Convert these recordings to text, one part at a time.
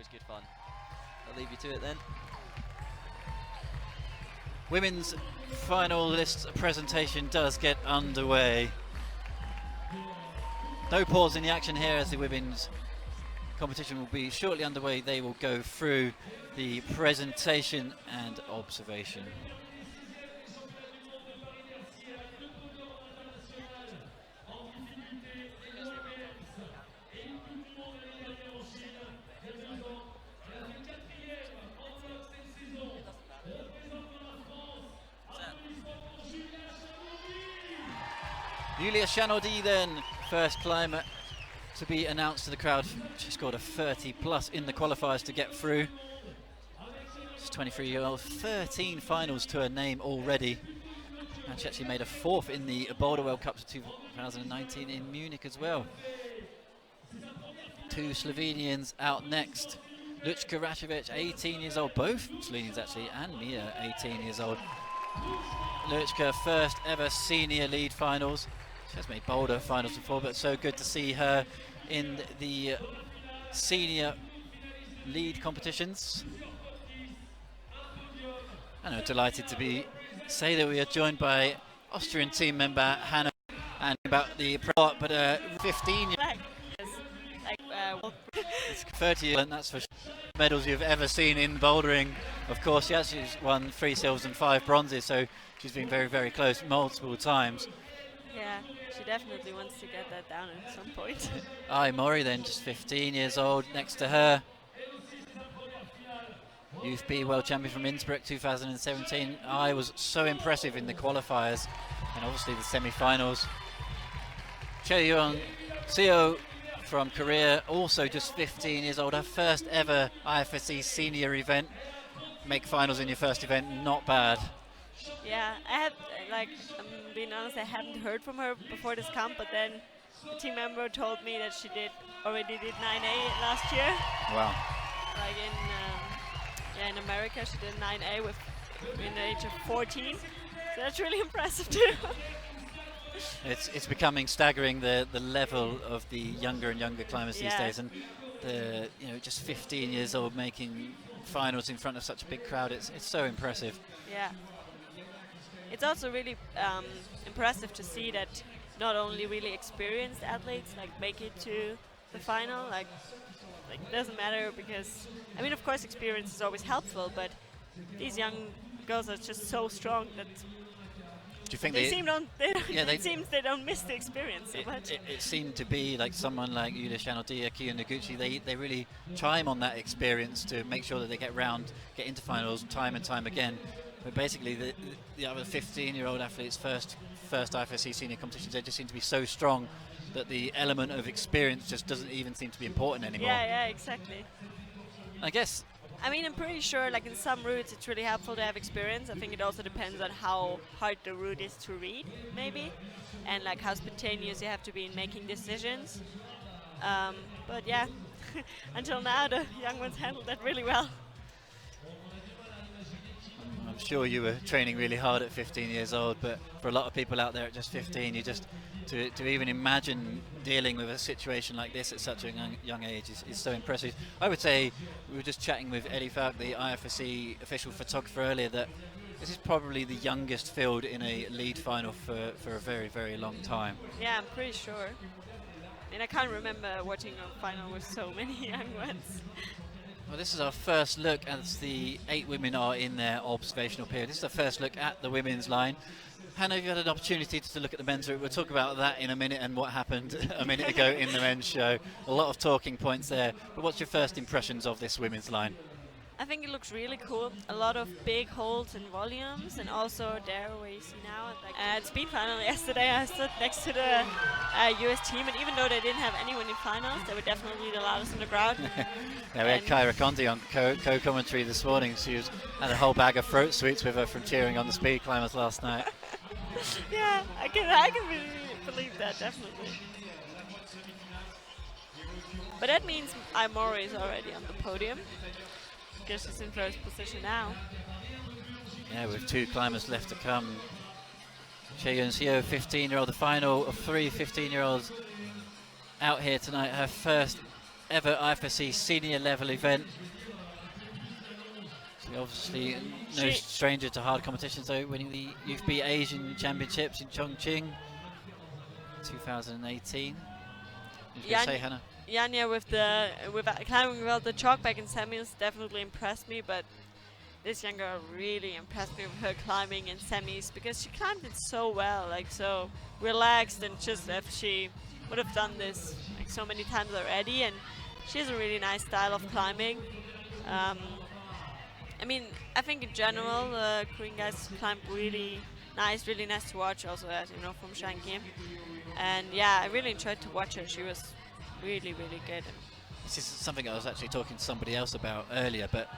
always good fun. I'll leave you to it then. Women's final list presentation does get underway. No pause in the action here as the women's competition will be shortly underway. They will go through the presentation and observation. Julia Chanaudy then, first climber to be announced to the crowd. She scored a 30 plus in the qualifiers to get through. She's 23-year-old, 13 finals to her name already. And she actually made a 4th in the Boulder World Cups of 2019 in Munich as well. 2 Slovenians out next. Lučka Rašević, 18 years old, both Slovenians actually, and Mia, 18 years old. Lučka, first ever senior lead finals. She has made Boulder finals before, but so good to see her in the senior lead competitions. And I'm delighted to say that we are joined by Austrian team member Hannah, and about the pro, but 15 it's 30, and that's for medals you've ever seen in bouldering. Of course, she actually won 3 silvers and 5 bronzes, so she's been very, very close multiple times. Yeah, she definitely wants to get that down at some point. Ai Mori then, just 15 years old, next to her. Youth B World Champion from Innsbruck 2017. Ai was so impressive in the qualifiers and obviously the semi-finals. Chaehyun Seo from Korea, also just 15 years old, her first ever IFSC senior event. Make finals in your first event, not bad. Yeah, I had, being honest, I hadn't heard from her before this comp, but then a team member told me that she already did 9A last year. Wow. Like in America, she did 9A in the age of 14. So that's really impressive too. It's becoming staggering, the level of the younger and younger climbers these days, and just 15 years old making finals in front of such a big crowd. It's so impressive. Yeah. It's also really impressive to see that not only really experienced athletes make it to the final. Like it doesn't matter, because I mean, of course, experience is always helpful, but these young girls are just so strong that do you think it seems they don't miss the experience so much. It seemed to be like someone like Julia Chanaudy, Kiyo Noguchi, they really chime on that experience to make sure that they get into finals time and time again. But basically, the other 15-year-old athletes' first IFSC senior competitions, they just seem to be so strong that the element of experience just doesn't even seem to be important anymore. Yeah, exactly. I guess. I mean, I'm pretty sure, in some routes, it's really helpful to have experience. I think it also depends on how hard the route is to read, maybe, and how spontaneous you have to be in making decisions. But yeah, until now, the young ones handled that really well. I'm sure you were training really hard at 15 years old, but for a lot of people out there at just 15, to even imagine dealing with a situation like this at such a young age is so impressive. I would say, we were just chatting with Eddie Falk, the IFSC official photographer, earlier, that this is probably the youngest field in a lead final for a very, very long time. Yeah, I'm pretty sure. I mean, I can't remember watching a final with so many young ones. Well, this is our first look as the 8 women are in their observational period. This is the first look at the women's line. Hannah, have you had an opportunity to look at the men's route? We'll talk about that in a minute and what happened a minute ago in the men's show. A lot of talking points there. But what's your first impressions of this women's line? I think it looks really cool. A lot of big holds and volumes, and also there where you see now at speed final yesterday, I stood next to the US team, and even though they didn't have anyone in finals, they were definitely the loudest in the crowd. Yeah, we had Kyra Conti on co-commentary this morning. She had a whole bag of throat sweets with her from cheering on the speed climbers last night. Yeah, I can really believe that, definitely. But that means Ai Mori is already on the podium. Guess she's in first position now. Yeah, with 2 climbers left to come. Chaehyun Seo, 15-year-old, the final of 3 15-year-olds out here tonight. Her first ever IFSC senior level event. So obviously no stranger to hard competitions, though, winning the Youth B Asian Championships in Chongqing 2018. Say, Hannah? Yanya with climbing without the chalk back in semis definitely impressed me, but this young girl really impressed me with her climbing in semis because she climbed it so well, like so relaxed, and just if she would have done this like so many times already. And she has a really nice style of climbing. I mean, I think in general Korean guys climb really nice to watch, also, as you know, from Chaehyun. And yeah, I really enjoyed to watch her. She was really good. This is something I was actually talking to somebody else about earlier, but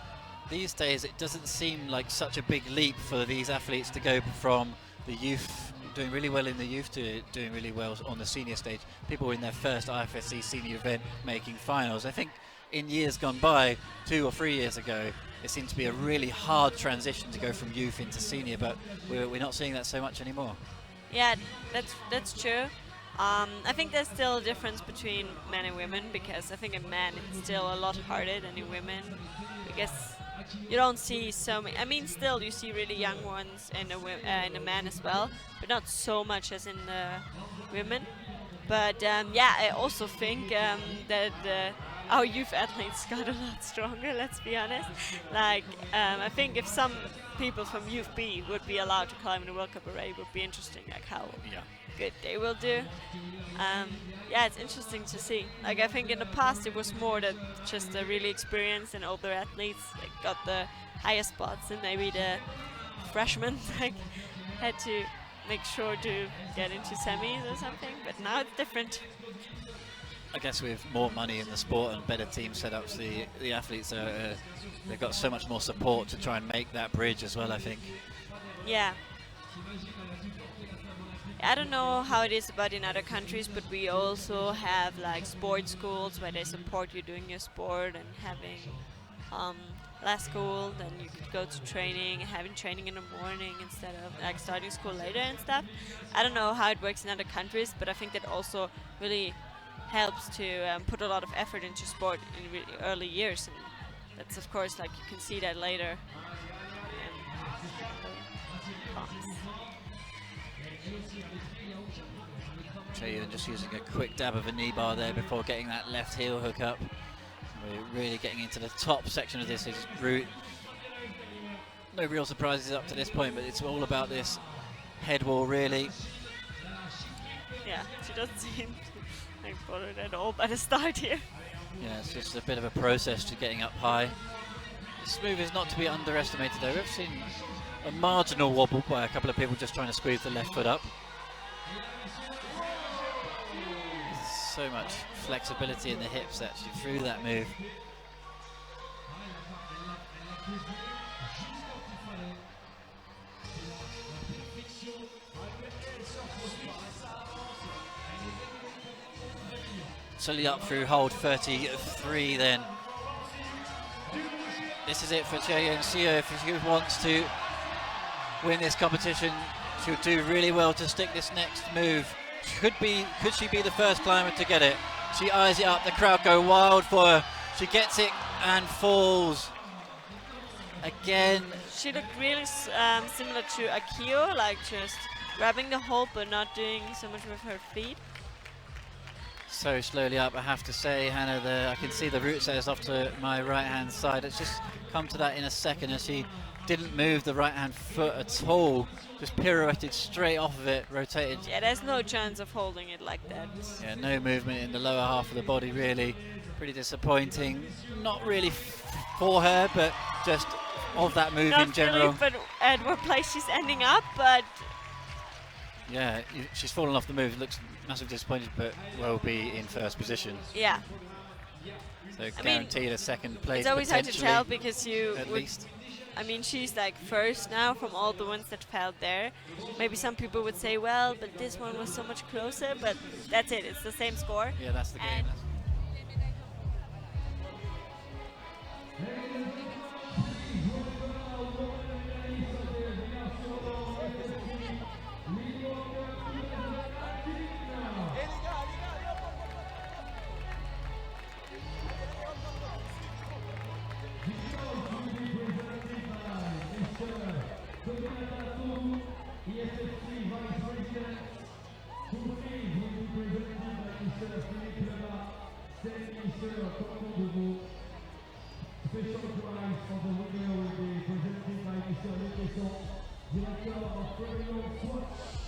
these days it doesn't seem like such a big leap for these athletes to go from the youth, doing really well in the youth, to doing really well on the senior stage. People were in their first IFSC senior event making finals. I think in years gone by, 2 or 3 years ago, it seemed to be a really hard transition to go from youth into senior, but we're not seeing that so much anymore. Yeah, that's true. I think there's still a difference between men and women, because I think in men it's still a lot harder than in women, because you don't see so many. I mean, still you see really young ones in the men as well, but not so much as in the women. But yeah, I also think that our youth athletes got a lot stronger, let's be honest. Like, I think if some people from Youth B would be allowed to climb in the World Cup array, it would be interesting, like how good they will do. Yeah, it's interesting to see. Like, I think in the past it was more that just the really experienced and older athletes like, got the higher spots, and maybe the freshmen like had to make sure to get into semis or something. But now it's different. I guess with more money in the sport and better team setups, the athletes they've got so much more support to try and make that bridge as well, I think. Yeah. I don't know how it is about in other countries, but we also have like sports schools where they support you doing your sport and having last school, then you could go to training, having training in the morning instead of like starting school later and stuff. I don't know how it works in other countries, but I think that also really helps to put a lot of effort into sport in really early years, and that's of course like you can see that later. Chaehyun just using a quick dab of a knee bar there before getting that left heel hook up. We're really getting into the top section of this route. No real surprises up to this point, but it's all about this head wall, really. Yeah, she doesn't seem to like bothered at all by the start here. Yeah, it's just a bit of a process to getting up high. This move is not to be underestimated, though. We've seen a marginal wobble by a couple of people just trying to squeeze the left foot up. So much flexibility in the hips actually through that move. Slowly up through hold 33 then. This is it for Chaehyun. Seo, if she wants to win this competition, she'll do really well to stick this next move. Could she be the first climber to get it? She eyes it up, the crowd go wild for her. She gets it and falls. Again. She looked really similar to Akio, like just grabbing the hold but not doing so much with her feet. So slowly up, I have to say, Hannah, I can see the route says off to my right hand side. Let's just come to that in a second, as she didn't move the right hand foot at all, just pirouetted straight off of it, rotated. Yeah, there's no chance of holding it like that. Yeah, no movement in the lower half of the body, really. Pretty disappointing. Not really for her, but just of that move Not in general. really, but at what place she's ending up, but yeah, she's fallen off the move. Looks massively disappointed, but will be in first position. yeah. So guaranteed a second place. It's always hard to tell because at least. I mean, she's like first now from all the ones that fell there. Maybe some people would say, well, but this one was so much closer, but that's it. It's the same score. Yeah, that's the game. Special prize of the winner will be presented by Mr. Luc, Director of Criminal SWAT.